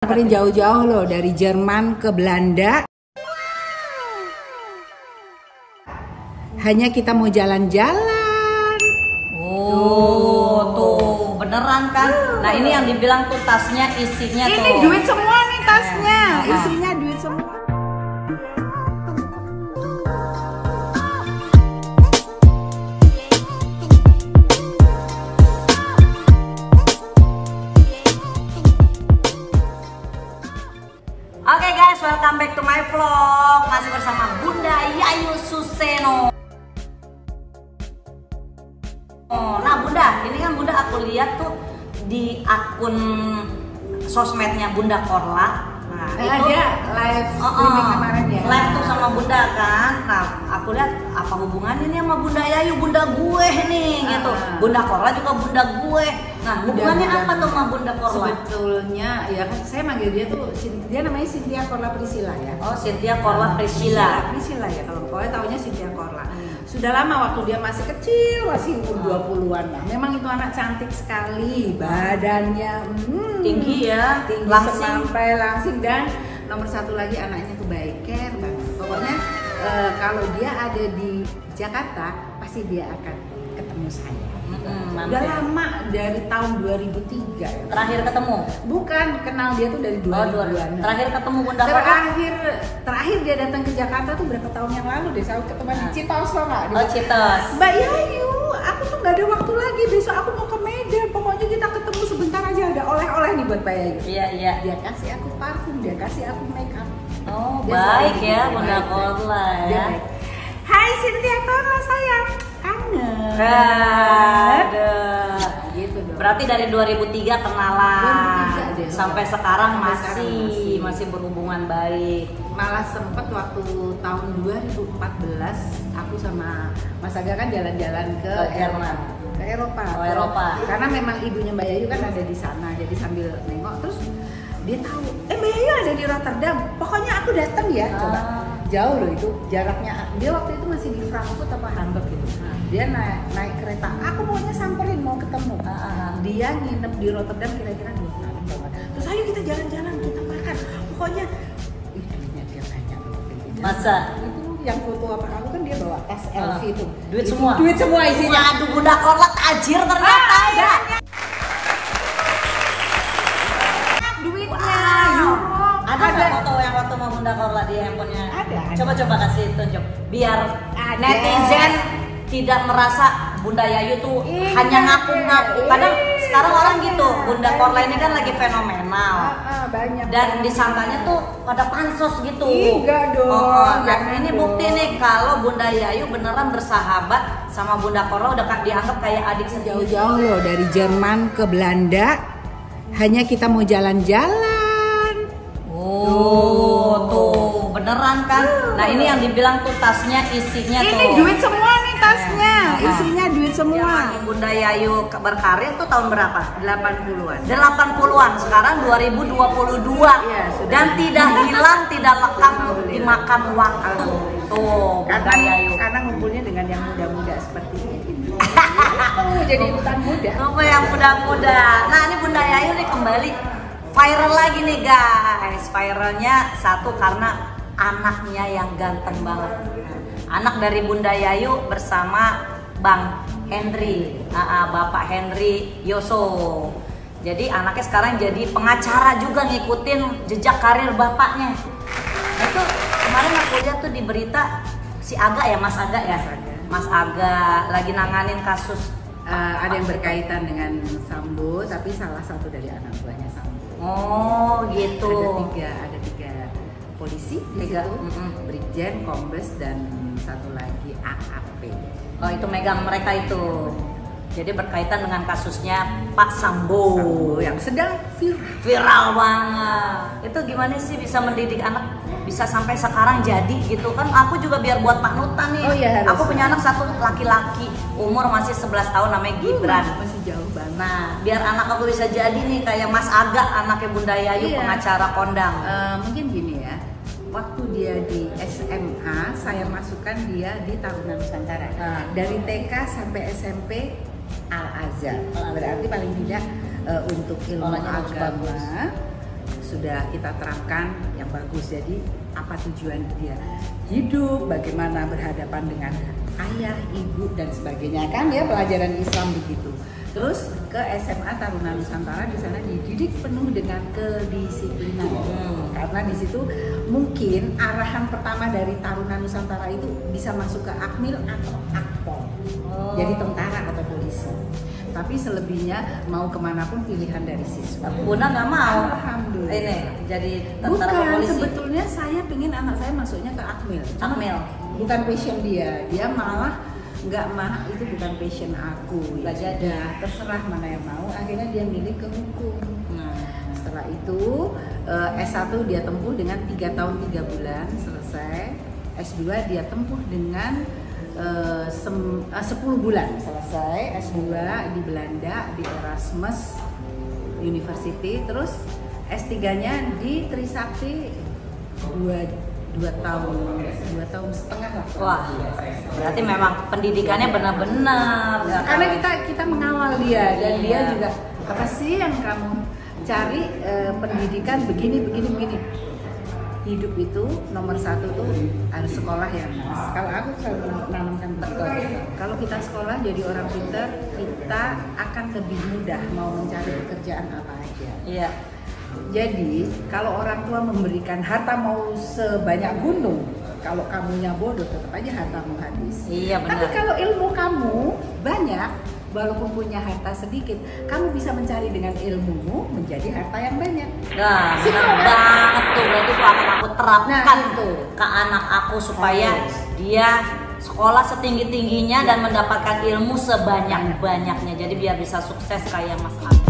Samperin jauh-jauh loh, dari Jerman ke Belanda. Hanya kita mau jalan-jalan. Oh, tuh beneran kan? Nah ini yang dibilang tuh tasnya isinya ini tuh. Ini duit semua nih tasnya, isinya duit semua. Oke guys, welcome back to my vlog. Masih bersama Bunda Yayu Suseno. Nah Bunda, ini kan Bunda aku lihat tuh di akun sosmednya Bunda Korla. Nah itu dia live streaming kemarin ya. Live tuh sama Bunda kan. Nah aku lihat apa hubungannya nih sama Bunda Yayu, Bunda gue nih gitu. Bunda Korla juga Bunda gue. Nah hubungannya apa tuh sama Bunda Korla? Sebetulnya ya kan saya manggil dia tuh, dia namanya Cynthia Korla Priscilla ya. Oh Cynthia Korla Priscilla. Priscilla ya, kalau pokoknya taunya Cynthia Korla. Sudah lama waktu dia masih kecil, masih umur 20-an lah. Memang itu anak cantik sekali, badannya tinggi ya, tinggi sampai langsing, dan nomor satu lagi anaknya tuh baik, care banget. Pokoknya kalau dia ada di Jakarta pasti dia akan ketemu saya. Udah lama, dari tahun 2003 ya. Terakhir ketemu? Bukan, kenal dia tuh dari 2000-an. Terakhir ketemu Bunda Korla? Terakhir dia datang ke Jakarta tuh berapa tahun yang lalu deh. Saya ketemu di Citos loh nggak? Oh Citos. Mbak Yayu, aku tuh nggak ada waktu lagi, besok aku mau ke Medan. Pokoknya kita ketemu sebentar aja, ada oleh-oleh nih buat Mbak Yayu. Iya. Dia kasih aku parfum, dia kasih aku make up. Oh dia baik ya Bunda Korla ya. Hai Cynthia Korla sayang, kangen. Gitu dong. Berarti dari 2003 kenalan, 2003 deh, sampai sekarang masih berhubungan baik. Malah sempet waktu tahun 2014 aku sama Mas Aga kan jalan-jalan ke Jerman, ke Eropa. Oh, Eropa. Karena memang ibunya Mbak Yayu kan ada di sana, jadi sambil nengok terus dia tahu, Mbak Yayu ada di Rotterdam. Pokoknya aku datang ya, coba. Jauh loh itu jaraknya. Dia waktu itu masih di Frankfurt apa Hamburg gitu. Dia naik kereta. Aku maunya samperin, mau ketemu. Dia nginep di Rotterdam kira-kira 2 malam. Terus ayo kita jalan-jalan, kita makan. Pokoknya duitnya dia banyak loh. Masa? Itu yang foto apa aku kan dia bawa tas LV itu. Duit semua? Duit semua isinya. Aduh Bunda Korla tajir ternyata ya. Duitnya. Ada foto yang waktu sama Bunda Korla di handphonenya? Ada. Coba kasih tunjuk biar netizen tidak merasa Bunda Yayu tuh hanya ngaku-ngaku. Kadang sekarang orang gitu, Bunda Korla ini kan lagi fenomenal. Banyak. Dan disangkanya tuh pada pansos gitu. Enggak dong. Dan ini bukti nih kalau Bunda Yayu beneran bersahabat sama Bunda Korla, udah dianggap kayak adik sendiri. Jauh-jauh loh, dari Jerman ke Belanda. Hanya kita mau jalan-jalan. Oh, tuh beneran kan? Nah ini yang dibilang tuh tasnya isinya tuh. Ini duit semua nih tasnya, isinya duit semua. Bunda Yayu berkarir tuh tahun berapa? 80-an. 80-an, sekarang 2022. Iya, sudah. Dan tidak hilang, tidak lekang dimakan waktu. Tuh, Bunda Yayu. Karena ngumpulnya dengan yang muda-muda seperti ini. Jadi ikutan muda. Kamu yang muda-muda. Nah ini Bunda Yayu nih kembali viral lagi nih guys. Viralnya satu karena anaknya yang ganteng banget. Anak dari Bunda Yayu bersama Bang Henry, Bapak Henry Yoso. Jadi anaknya sekarang jadi pengacara juga, ngikutin jejak karir bapaknya. Nah, itu kemarin aku lihat tuh di berita si Aga ya, Mas Aga ya. Mas Aga lagi nanganin kasus ada yang berkaitan dengan Sambo, tapi salah satu dari anak buahnya Sambo. Oh gitu. Ada tiga polisi di situ, Brigjen, Kombes, dan satu lagi AAP. Oh itu megang mereka itu. Jadi berkaitan dengan kasusnya Pak Sambo yang sedang viral banget. Itu gimana sih bisa mendidik anak bisa sampai sekarang jadi gitu kan? Aku juga biar buat panutan nih. Oh, iya, aku punya anak satu laki-laki, umur masih 11 tahun, namanya Gibran. Masih jauh banget. Nah, biar anak aku bisa jadi nih kayak Mas Aga, anaknya Bunda Yayu, pengacara kondang. Mungkin gini ya. Waktu dia di SMA, saya masukkan dia di Taruna Nusantara. Dari TK sampai SMP Al Azhar. Berarti paling tidak untuk ilmu agama sudah kita terapkan yang bagus. Jadi apa tujuan dia hidup, bagaimana berhadapan dengan ayah, ibu dan sebagainya kan ya, pelajaran Islam begitu. Terus ke SMA Taruna Nusantara, di sana dididik penuh dengan kedisiplinan. Karena di situ mungkin arahan pertama dari Taruna Nusantara itu bisa masuk ke Akmil atau Akpol. Jadi tentara atau polisi. Tapi selebihnya mau kemanapun pilihan dari siswa. Bunda nggak mau. Alhamdulillah. Ini jadi tentara atau Bukan, polisi. sebetulnya saya pingin anak saya masuknya ke Akmil. Cuma Akmil. bukan passion dia malah nggak itu bukan passion aku. Ya sudah, terserah mana yang mau. Akhirnya dia milih ke hukum. Nah, Setelah itu S1 dia tempuh dengan 3 tahun 3 bulan selesai. S2 dia tempuh dengan 10 bulan selesai. S2 di Belanda di Erasmus University. Terus S3-nya di Trisakti 2 tahun setengah lah. wah, berarti memang pendidikannya benar-benar. Karena kita mengawal dia dan Iya. dia juga apa sih yang kamu cari, pendidikan begini. Hidup itu nomor 1 tuh harus sekolah ya Mas. Kalau aku selalu menanamkan betul. Kalau kita sekolah jadi orang pintar, kita akan lebih mudah mau mencari pekerjaan apa aja. Iya. Jadi kalau orang tua memberikan harta mau sebanyak gunung, kalau kamunya bodoh tetap aja hartamu habis. Iya, benar. Tapi kalau ilmu kamu banyak, walaupun punya harta sedikit, kamu bisa mencari dengan ilmumu menjadi harta yang banyak. Nah, Simpel, benar kan? banget tuh. Berarti itu akan aku terapkan Nah, itu. ke anak aku supaya Harus. dia sekolah setinggi-tingginya dan mendapatkan ilmu sebanyak-banyaknya. Jadi biar bisa sukses kayak Mas Abi.